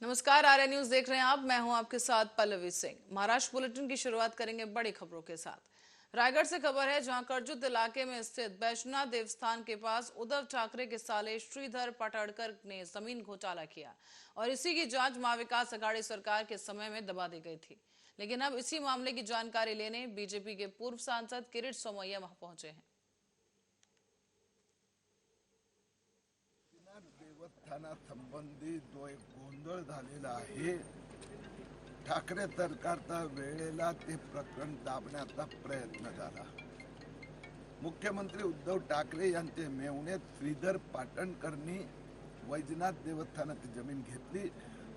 नमस्कार, आर्या न्यूज देख रहे हैं आप। मैं हूं आपके साथ पल्लवी सिंह। महाराष्ट्र बुलेटिन की शुरुआत करेंगे बड़ी खबरों के साथ। रायगढ़ से खबर है, जहां करजुत इलाके में स्थित वैष्णव देवस्थान के पास उद्धव ठाकरे के साले श्रीधर पाटड़कर ने जमीन घोटाला किया और इसी की जांच महाविकास अघाड़ी सरकार के समय में दबा दी गई थी। लेकिन अब इसी मामले की जानकारी लेने बीजेपी के पूर्व सांसद किरीट सोमैया वहां पहुंचे हैं। देवस्थानासंबंधी जो एक गोंधळ झालेला आहे, ठाकरे सरकारचा वेळेला ते प्रकरण दाबण्याचा प्रयत्न झाला। मुख्यमंत्री उद्धव ठाकरे यांचे मेहुणे श्रीधर पाटणकरनी वैजनाथ देवस्थानाची जमीन घेतली।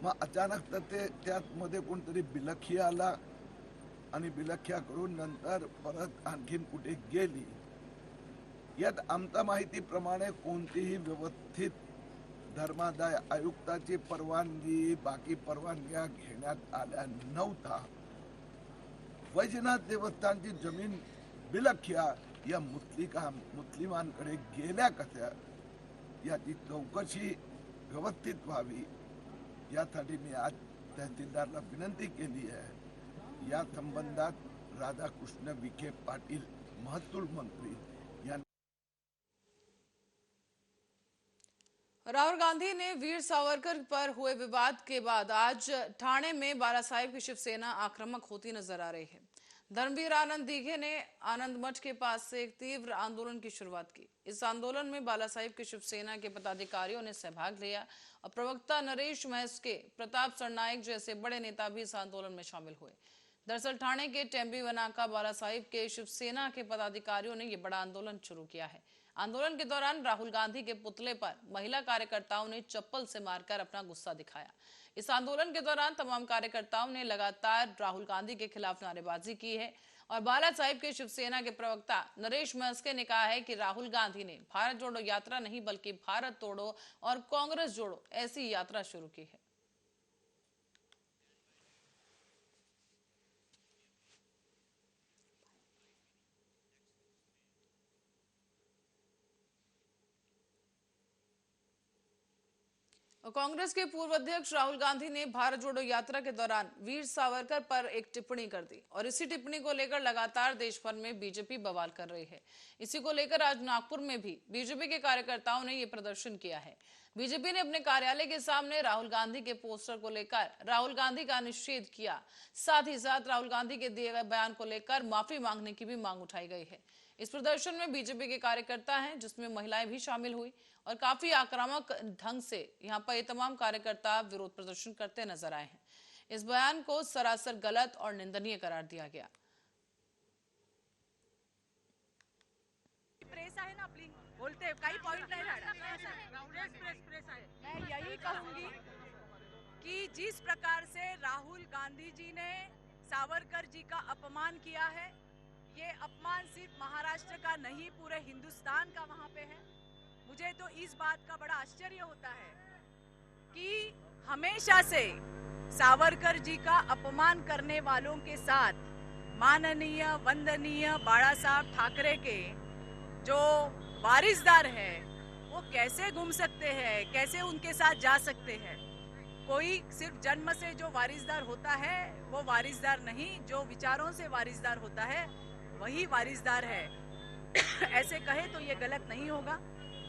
मग अचानक ते त्यामध्ये कोणतरी बिलखिया आला आणि बिलखिया करून नंतर परत आणखीन कुठे गेली। यात आमच्या माहितीप्रमाणे कोणतीही व्यवस्थित धर्मादाय आयुक्ताची परवानगी, बाकी परवानग्या घेण्यात आल्या नव्हता। वैजनाथ देवस्थानची जमीन बिलखिया या मुस्लिमांकडे गेल्या कशा, याची चौकशी व्यवस्थित व्हावी यासाठी मी आज तहसीलदारला विनंती केली आहे। या संबंधात राधाकृष्ण विखे पाटील महसूल मंत्री यांनी राहुल गांधी ने वीर सावरकर पर हुए विवाद के बाद आज ठाणे में बाला साहेब की शिवसेना आक्रामक होती नजर आ रही है। धर्मवीर आनंद दीघे ने आनंद मठ के पास से एक तीव्र आंदोलन की शुरुआत की। इस आंदोलन में बाला साहेब की शिवसेना के पदाधिकारियों ने सहभाग लिया और प्रवक्ता नरेश महस्के, प्रताप सरनायक जैसे बड़े नेता भी इस आंदोलन में शामिल हुए। दरअसल ठाणे के टेम्बी वनाका बाला साहिब के शिवसेना के पदाधिकारियों ने यह बड़ा आंदोलन शुरू किया है। आंदोलन के दौरान राहुल गांधी के पुतले पर महिला कार्यकर्ताओं ने चप्पल से मारकर अपना गुस्सा दिखाया। इस आंदोलन के दौरान तमाम कार्यकर्ताओं ने लगातार राहुल गांधी के खिलाफ नारेबाजी की है और बाला साहिब के शिवसेना के प्रवक्ता नरेश महस्के ने कहा है कि राहुल गांधी ने भारत जोड़ो यात्रा नहीं बल्कि भारत तोड़ो और कांग्रेस जोड़ो ऐसी यात्रा शुरू की है। और कांग्रेस के पूर्व अध्यक्ष राहुल गांधी ने भारत जोड़ो यात्रा के दौरान वीर सावरकर पर एक टिप्पणी कर दी और इसी टिप्पणी को लेकर लगातार देश भर में बीजेपी बवाल कर रही है। इसी को लेकर आज नागपुर में भी बीजेपी के कार्यकर्ताओं ने ये प्रदर्शन किया है। बीजेपी ने अपने कार्यालय के सामने राहुल गांधी के पोस्टर को लेकर राहुल गांधी का निषेध किया। साथ ही साथ राहुल गांधी के दिए गए बयान को लेकर माफी मांगने की भी मांग उठाई गई है। इस प्रदर्शन में बीजेपी के कार्यकर्ता हैं, जिसमें महिलाएं भी शामिल हुई और काफी आक्रामक ढंग से यहां पर ये तमाम कार्यकर्ता विरोध प्रदर्शन करते नजर आए हैं। इस बयान को सरासर गलत और निंदनीय करार दिया गया। प्रेस आहे ना आपली, बोलते काही पॉइंट नाही प्रेस आहे। मैं यही कहूंगी कि जिस प्रकार से राहुल गांधी जी ने सावरकर जी का अपमान किया है, ये अपमान सिर्फ महाराष्ट्र का नहीं पूरे हिंदुस्तान का वहां पे है। मुझे तो इस बात का बड़ा आश्चर्य होता है कि हमेशा से सावरकर जी का अपमान करने वालों के साथ माननीय वंदनीय बाला साहब ठाकरे के जो वारिसदार है वो कैसे घूम सकते हैं, कैसे उनके साथ जा सकते हैं। कोई सिर्फ जन्म से जो वारिसदार होता है वो वारिसदार नहीं, जो विचारों से वारिसदार होता है वही वारिसदार है। ऐसे कहे तो ये गलत नहीं होगा।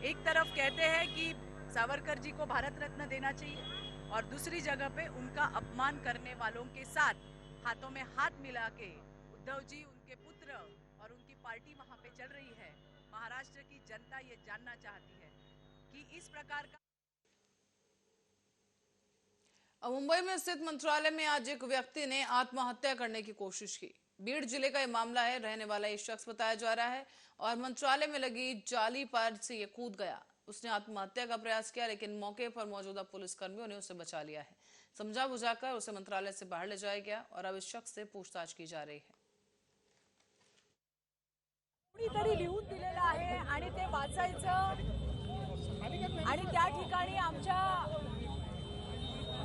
एक तरफ कहते हैं कि सावरकर जी को भारत रत्न देना चाहिए और दूसरी जगह पे उनका अपमान करने वालों के साथ हाथों में हाथ मिला के उद्धव जी, उनके पुत्र और उनकी पार्टी वहां पे चल रही है। महाराष्ट्र की जनता ये जानना चाहती है कि इस प्रकार का। मुंबई में स्थित मंत्रालय में आज एक व्यक्ति ने आत्महत्या करने की कोशिश की। बीड़ जिले का यह मामला है। रहने वाला एक शख्स बताया जा रहा है और मंत्रालय में लगी जाली पर से ये कूद गया। उसने आत्महत्या का प्रयास किया, लेकिन मौके पर मौजूदा पुलिसकर्मियों ने उसे बचा लिया है। समझा बुझाकर उसे मंत्रालय से बाहर ले जाया गया और अब इस शख्स से पूछताछ की जा रही है। कोणीतरी लिहून दिलेलं आहे आणि ते वाचायचं आणि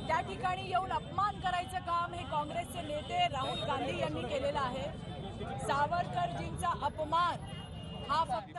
त्या ठिकाणी येऊन अपमान करायचं काम हे काँग्रेसचे नेते राहुल गांधी यांनी केलेलं आहे। सावरकरजींचा अपमान हा फक्त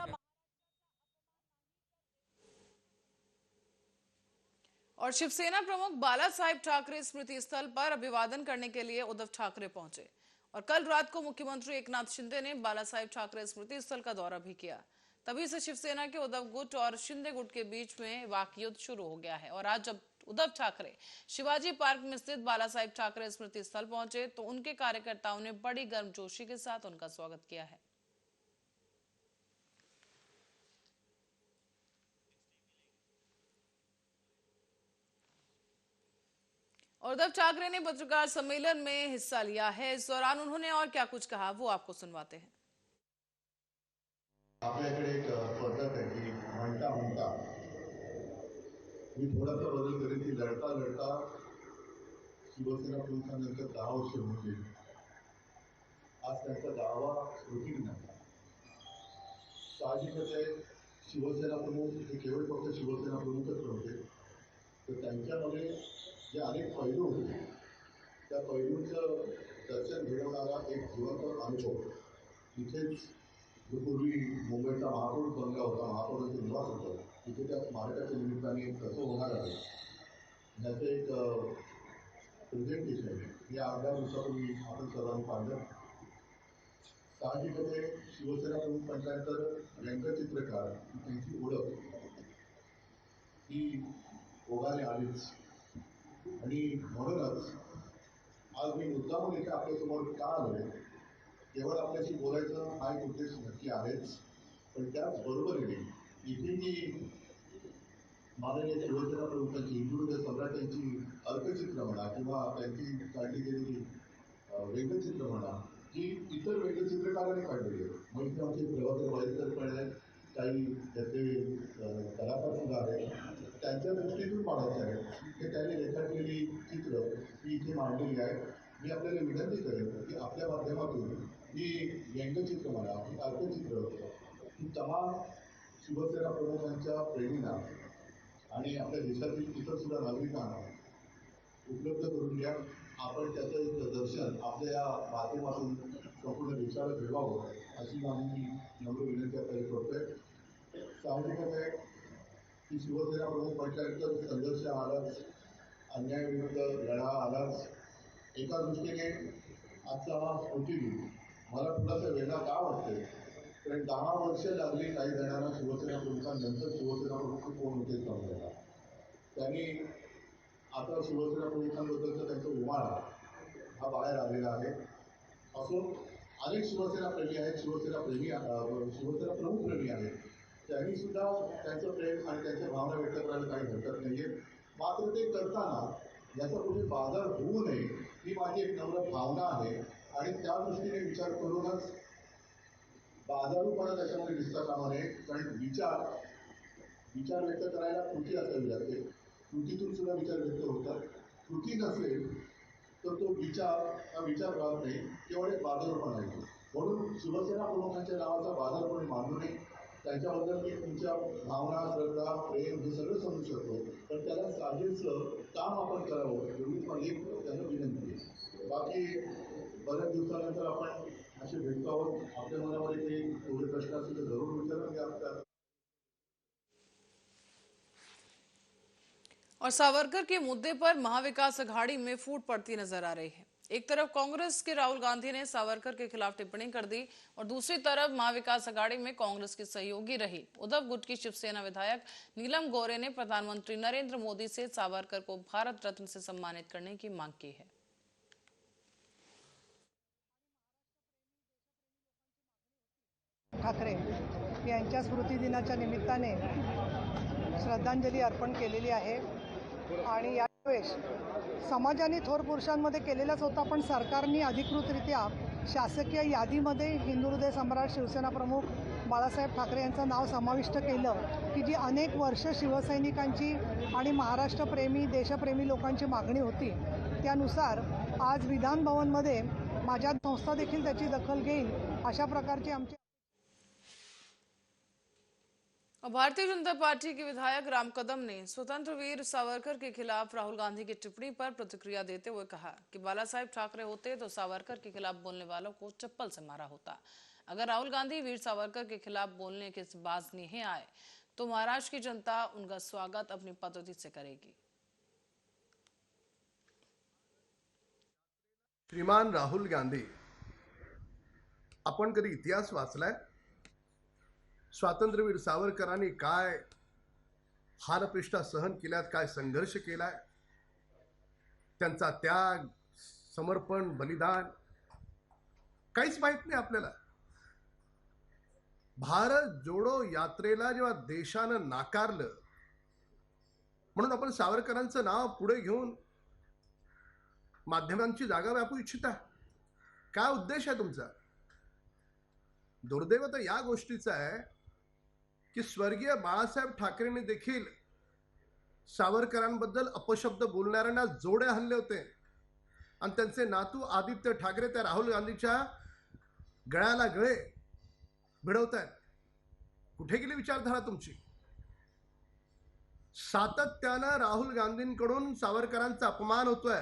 और शिवसेना प्रमुख बाला साहेब ठाकरे स्मृति स्थल पर अभिवादन करने के लिए उद्धव ठाकरे पहुंचे और कल रात को मुख्यमंत्री एकनाथ शिंदे ने बाला साहेब ठाकरे स्मृति स्थल का दौरा भी किया। तभी से शिवसेना के उद्धव गुट और शिंदे गुट के बीच में वाकयुद्ध शुरू हो गया है और आज जब उद्धव ठाकरे शिवाजी पार्क में स्थित बाला साहेब ठाकरे स्मृति स्थल पहुंचे तो उनके कार्यकर्ताओं ने बड़ी गर्मजोशी के साथ उनका स्वागत किया है। और उद्धव ठाकरे ने पत्रकार सम्मेलन में हिस्सा लिया है। इस दौरान उन्होंने और क्या कुछ कहा वो आपको सुनवाते हैं। आपल्याकडे एक पद्धत आहे की म्हणता म्हणता मी थोडासा बदल करेन की लढता लढता शिवसेना प्रमुखांनंतर 10 वर्ष होऊन गेली. आज त्यांचा 10वा स्मृतिदिन आहे. साहजिकच आहे शिवसेना प्रमुख हे केवळ फक्त शिवसेना प्रमुखच नव्हते तर त्यांच्यामध्ये जे अनेक पैलू होते त्या पैलूंचं दर्शन घडवणारा एक जिवंत अनुभव इथेच जो पूर्वी मुंबईचा महापौर बंगला होता, महापौरांचं निवास होतं, तिथे त्या स्मारकाच्या निमित्ताने कसं होणार आहे याचं एक प्रेझेंटेशन आहे. हे 8-10 दिवसापूर्वी आपण सर्वांनी पाहिलं. साहजिकच आहे शिवसेना प्रमुख म्हटल्यानंतर व्यंगचित्रकार त्यांची ओळख ही ओघाने आलीच आणि म्हणूनच आज मी मुद्दामून इथे आपल्यासमोर का आलोय केवळ आपल्याशी बोलायचं हा एक उद्देश नक्की आहेच पण त्याचबरोबरीने इथे जी माननीय शिवसेना प्रमुखांची हिंदू सम्राटांची अर्कचित्र म्हणा किंवा त्यांची काढली गेलेली व्यंगचित्र म्हणा जी इतर व्यंगचित्रकारांनी काढलेली आहे. म्हणजे आमचे प्रभाकर वाईकर पण आहेत, काही त्याचे कलाकार सुद्धा आहेत. त्यांच्या दृष्टीतून पाहायचं आहे की त्यांनी रेखाटलेली चित्र ही इथे मांडलेली आहे. मी आपल्याला विनंती करेन की आपल्या माध्यमातून ही व्यंगचित्र म्हणा ही अर्कचित्र ही तमाम शिवसेना प्रमुखांच्या प्रेरणा आणि आपल्या देशातील इतर सुद्धा नागरिकांना उपलब्ध करून द्या. आपण त्याचं एक दर्शन आपल्या या माध्यमातून संपूर्ण देशाला घडवावं अशी माझी नम्र विनंती आपल्याला करतोय. साहजिकच आहे की शिवसेना प्रमुख म्हटल्यानंतर संघर्ष आलाच, अन्यायाविरुद्ध लढा आलाच. एका दृष्टीने आजचा हा स्मृतिदिन मला थोडासा वेगळा का वाटतोय कारण 10 वर्ष लागली काही जणांना शिवसेना प्रमुखांनंतर शिवसेना प्रमुख कोण होते समजायला. त्यांनी आता शिवसेना प्रमुखांबद्दलचा त्यांचा उमाळा हा बाहेर आलेला आहे. असो अनेक शिवसेना प्रेमी आहेत, शिवसेना प्रमुख प्रेमी आहेत. त्यांनी सुद्धा त्यांचं प्रेम आणि त्यांच्या भावना व्यक्त करायला काही हरकत नाहीये. मात्र ते करताना याचा कुठे बाजार होऊ नये ही माझी एक नम्र भावना आहे आणि त्या दृष्टीने विचार करूनच बाजारूपणा त्याच्यामध्ये दिसता कामा नये. कारण विचार व्यक्त करायला कृती असावी लागते. कृतीतून सुद्धा विचार व्यक्त होतात. कृती नसेल तर तो विचार राहत नाही, केवळ एक बाजारूपणा आहे. म्हणून शिवसेना प्रमुखांच्या नावाचा बाजार कोणी मानू नये. त्यांच्याबद्दल मी तुमच्या भावना, श्रद्धा, प्रेम हे सगळं समजू शकतो पण त्याला साजेसं काम आपण करावं एवढीच माझी त्यांना विनंती आहे. बाकी बऱ्याच दिवसानंतर आपण असे भेटतो आहोत. आपल्या मनामध्ये काही थोडे प्रश्न असतील तर जरूर विचारा. मी आपल्या और सावरकर के मुद्दे पर महाविकास अघाड़ी में फूट पड़ती नजर आ रही है। एक तरफ कांग्रेस के राहुल गांधी ने सावरकर के खिलाफ टिप्पणी कर दी और दूसरी तरफ महाविकास अघाड़ी में कांग्रेस की सहयोगी रही उद्धव गुट की शिवसेना विधायक नीलम गोरे ने प्रधानमंत्री नरेंद्र मोदी से सावरकर को भारत रत्न से सम्मानित करने की मांग की है। ठाकरे यांच्या स्मृतिदिनाच्या निमित्ताने श्रद्धांजली अर्पण केलेली आहे आणि यावेळेस समाजाने थोर पुरुषांमध्ये केलेलाच होता पण सरकारने अधिकृतरित्या शासकीय यादीमध्ये हिंदू हृदय सम्राट शिवसेना प्रमुख बाळासाहेब ठाकरे यांचं नाव समाविष्ट केलं की जी अनेक वर्ष शिवसैनिकांची आणि महाराष्ट्रप्रेमी देशप्रेमी लोकांची मागणी होती. त्यानुसार आज विधान भवनमध्ये माझ्या संस्था देखील त्याची दखल घेईल अशा प्रकारची आमची भारतीय जनता पार्टी के विधायक राम कदम ने स्वतंत्र वीर सावरकर के खिलाफ राहुल गांधी की टिप्पणी पर प्रतिक्रिया देते हुए कहा कि बाला साहेब ठाकरे होते तो सावरकर के खिलाफ बोलने वालों को चप्पल से मारा होता। अगर राहुल गांधी वीर सावरकर के खिलाफ बोलने के बाज नहीं आए तो महाराष्ट्र की जनता उनका स्वागत अपनी पद्धति से करेगी। श्रीमान राहुल गांधी, आपण कधी इतिहास वाचलाय? स्वातंत्र्यवीर सावरकरांनी काय हालअपेष्टा सहन केल्यात, काय संघर्ष केलाय, त्यांचा त्याग, समर्पण, बलिदान काहीच माहित नाही आपल्याला. भारत जोडो यात्रेला जेव्हा देशानं नाकारलं, म्हणून आपण सावरकरांचं नाव पुढे घेऊन माध्यमांची जागा व्यापू इच्छिता? काय उद्देश आहे तुमचा? दुर्दैव तर या गोष्टीचा आहे की स्वर्गीय बाळासाहेब ठाकरेंनी देखील सावरकरांबद्दल अपशब्द बोलणाऱ्यांना जोडे हल्ले होते आणि त्यांचे नातू आदित्य ठाकरे त्या राहुल गांधीच्या गळ्याला गळे भिडवत आहेत. कुठे गेली विचारधारा तुमची? सातत्यानं राहुल गांधींकडून सावरकरांचा अपमान होतोय.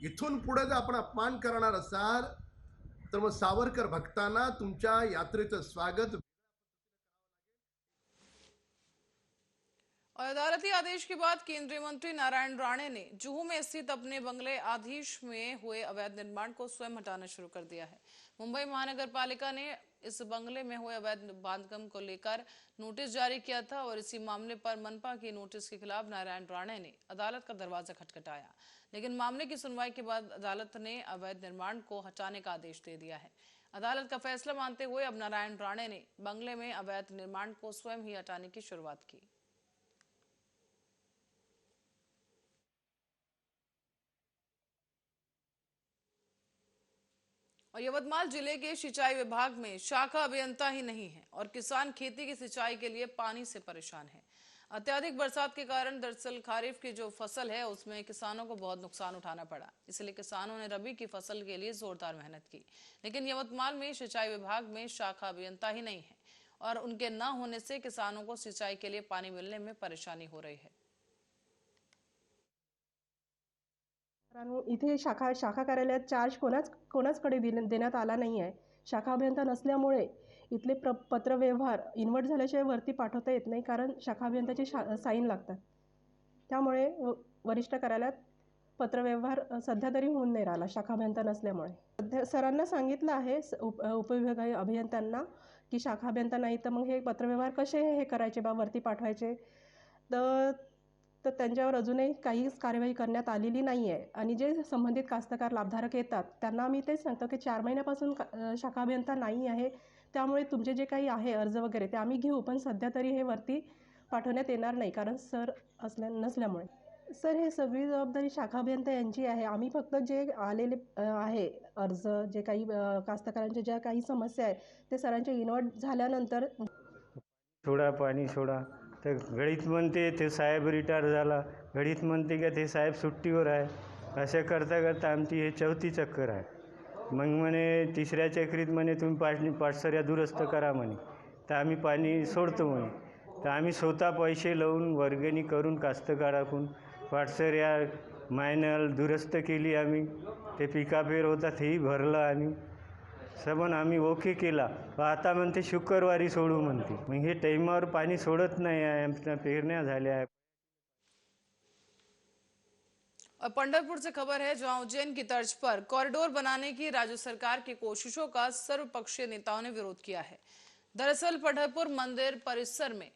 इथून पुढे जर आपण अपमान करणार असाल तर मग सावरकर भक्तांना तुमच्या यात्रेचं स्वागत. और अदालती आदेश के बाद केंद्रीय मंत्री नारायण राणे ने जुहू में स्थित अपने बंगले आधीश में हुए अवैध निर्माण को स्वयं हटाना शुरू कर दिया है. मुंबई महानगर पालिका ने इस बंगले में हुए अवैध बांधकाम को लेकर नोटिस जारी किया था और इसी मामले पर मनपा की नोटिस के खिलाफ नारायण राणे ने अदालत का दरवाजा खटखटाया, लेकिन मामले की सुनवाई के बाद अदालत ने अवैध निर्माण को हटाने का आदेश दे दिया है. अदालत का फैसला मानते हुए अब नारायण राणे ने बंगले में अवैध निर्माण को स्वयं ही हटाने की शुरुआत की. और यवतमाल जिले के सिंचाई विभाग में शाखा अभियंता ही नहीं है और किसान खेती की सिंचाई के लिए पानी से परेशान है. अत्यधिक बरसात के कारण दरअसल खरीफ की जो फसल है उसमें किसानों को बहुत नुकसान उठाना पड़ा, इसलिए किसानों ने रबी की फसल के लिए जोरदार मेहनत की. लेकिन यवतमाल में सिंचाई विभाग में शाखा अभियंता ही नहीं है और उनके न होने से किसानों को सिंचाई के लिए पानी मिलने में परेशानी हो रही है. इथे शाखा कार्यालयात चार्ज कोणाचकडे देण्यात आला नाही आहे. शाखा अभियंता नसल्यामुळे इथले पत्रव्यवहार इन्व्हर्ट झाल्याशिवाय वरती पाठवता येत नाही, कारण शाखा अभियंताची साईन लागतात. त्यामुळे वरिष्ठ कार्यालयात पत्रव्यवहार सध्या तरी होऊन नाही राहिला शाखा अभियंता नसल्यामुळे. सध्या सरांना सांगितलं आहे उपविभागीय अभियंत्यांना की शाखा अभियंता नाही तर मग हे पत्रव्यवहार कसे हे करायचे बा, वरती पाठवायचे. तर त्यांच्यावर अजूनही काहीच कार्यवाही करण्यात आलेली नाही आहे. आणि जे संबंधित कास्तकार लाभधारक येतात त्यांना आम्ही तेच सांगतो की 4 महिन्यापासून शाखा अभियंता नाही आहे, त्यामुळे तुमचे जे काही आहे अर्ज वगैरे ते आम्ही घेऊ, पण सध्या तरी हे वरती पाठवण्यात येणार नाही कारण सर नसल्यामुळे. सर हे सगळी जबाबदारी शाखा अभियंता यांची आहे. आम्ही फक्त जे आलेले आहे अर्ज, जे काही कास्तकारांच्या ज्या काही समस्या आहे ते सरांचे इन्व्हर्ट झाल्यानंतर सोडा पाणी सोडा तर घडीत म्हणते ते साहेब रिटायर झाला, घडीत म्हणते का ते साहेब सुट्टीवर आहे. असं करता करता आमची हे 4थी चक्कर आहे. मग म्हणे 3ऱ्या चक्रीत म्हणे तुम्ही पाटसऱ्या दुरुस्त करा म्हणे, तर आम्ही पाणी सोडतो म्हणे. तर आम्ही स्वतः पैसे लावून वर्गणी करून कास्तकाराकडून पाटसऱ्या मायनल दुरुस्त केली. आम्ही ते पिकापेर होता तेही भरलं आम्ही सबन आम्ही ओके केला. आता म्हणते शुक्रवारी सोडू म्हणते. मग हे टाईमावर पाणी सोडत नाही आहे, आमच्या पेरण्या झाल्या आहे. और पंढरपुर से खबर है, जहां उज्जैन की तर्ज पर कॉरिडोर बनाने की राज्य सरकार की कोशिशों का सर्वपक्षीय नेताओं ने विरोध किया है. दरअसल पंढरपुर मंदिर परिसर में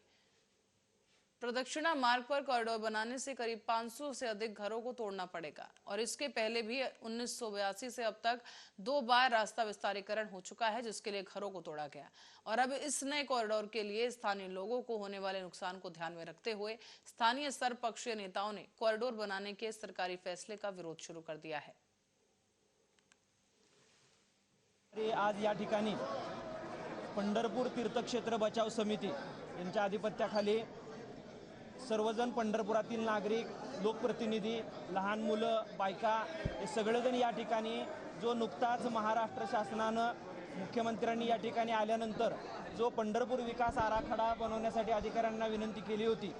प्रदक्षिणा मार्ग पर कॉरिडोर बनाने से करीब 500 से अधिक घरों को तोड़ना पड़ेगा और इसके पहले भी 1982 से अब तक 2 बार रास्ता विस्तारीकरण हो चुका है, जिसके लिए घरों को तोड़ा गया. और अब इस नए कॉरिडोर के लिए स्थानीय लोगों को होने वाले नुकसान को ध्यान में रखते हुए स्थानीय सर्वपक्षीय नेताओं ने कॉरिडोर बनाने के सरकारी फैसले का विरोध शुरू कर दिया है. आज या ठिकाणी पंढरपूर तीर्थक्षेत्र बचाव समिती यांच्या आधिपत्याखाली सर्वजण पंढरपुरातील नागरिक, लोकप्रतिनिधी, लहान मुलं, बायका हे सगळेजण या ठिकाणी जो नुकताच महाराष्ट्र शासनानं मुख्यमंत्र्यांनी या ठिकाणी आल्यानंतर जो पंढरपूर विकास आराखडा बनवण्यासाठी अधिकाऱ्यांना विनंती केली होती,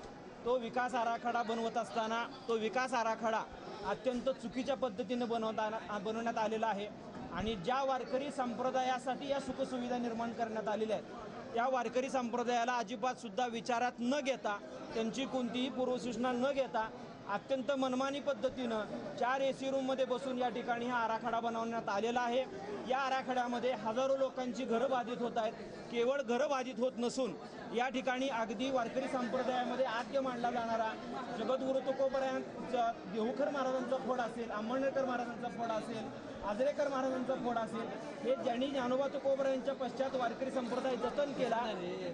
तो विकास आराखडा बनवत असताना तो विकास आराखडा अत्यंत चुकीच्या पद्धतीने बनवण्यात आलेला आहे. आणि ज्या वारकरी संप्रदायासाठी या सुखसुविधा निर्माण करण्यात आलेल्या आहेत त्या वारकरी संप्रदायाला अजिबात सुद्धा विचारात न घेता, त्यांची कोणतीही पूर्वसूचना न घेता अत्यंत मनमानी पद्धतीनं 4 AC रूममध्ये बसून या ठिकाणी हा आराखडा बनवण्यात आलेला आहे। या आराखड्यामध्ये हजारो लोकांची घरं बाधित होत आहेत। केवळ घरं बाधित होत नसून या ठिकाणी अगदी वारकरी संप्रदायामध्ये आद्य मानला जाणारा जगद्गुरू तुकोबरायांचा देहूकर महाराजांचा फोड असेल, अंबळनेरकर महाराजांचा फोड असेल, आजरेकर महाराजांचा फोड असेल, हे ज्यांनी ज्ञानोबा तुकोबरायांच्या पश्चात वारकरी संप्रदाय जतन केला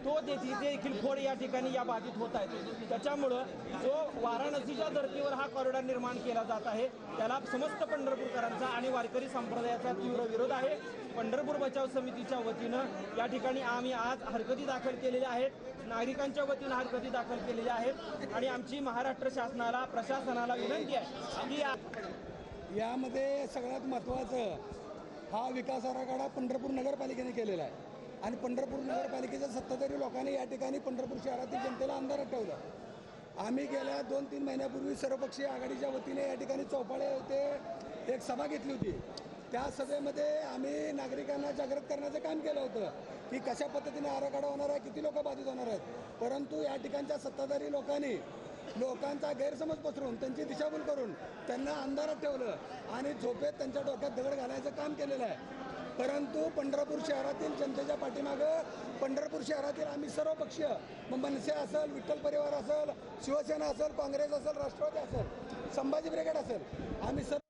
तो देखील फोड या ठिकाणी या बाधित होत आहेत। त्याच्यामुळं जो वाराणसीच्या धर्तीवर हा कॉरिडॉर निर्माण केला जात आहे त्याला समस्त पंढरपूरकरांचा आणि वारकरी संप्रदायाचा तीव्र विरोध आहे। पंढरपूर बचाव समितीच्या वतीनं या ठिकाणी आम्ही आज हरकती दाखल केलेल्या आहेत, नागरिकांच्या वतीनं हरकती दाखल केलेल्या आहेत आणि आमची महाराष्ट्र शासनाला प्रशासनाला विनंती आहे की यामध्ये सगळ्यात महत्त्वाचं हा विकास आराखडा पंढरपूर नगरपालिकेने केलेला आहे आणि पंढरपूर नगरपालिकेच्या सत्ताधारी लोकांनी या ठिकाणी पंढरपूर शहरातील जनतेला अंधारात ठेवलं। आम्ही गेल्या 2-3 महिन्यापूर्वी सर्वपक्षीय आघाडीच्या वतीने या ठिकाणी चौपाळे होते एक सभा घेतली होती। त्या सभेमध्ये आम्ही नागरिकांना जागृत करण्याचं काम केलं होतं की कशा पद्धतीने आराखडा होणार आहे, किती लोक बाधित होणार आहेत। परंतु या ठिकाणच्या सत्ताधारी लोकांनी लोकांचा गैरसमज पसरून त्यांची दिशाभूल करून त्यांना अंधारात ठेवलं आणि झोपेत त्यांच्या डोक्यात दगड घालायचं काम केलेलं आहे। परंतु पंढरपूर शहरातील जनतेच्या पाठीमागं पंढरपूर शहरातील आम्ही सर्व पक्षीय मग मनसे असेल, विठ्ठल परिवार असेल, शिवसेना असेल, काँग्रेस असेल, राष्ट्रवादी असेल, संभाजी ब्रिगेड असेल, आम्ही सर्व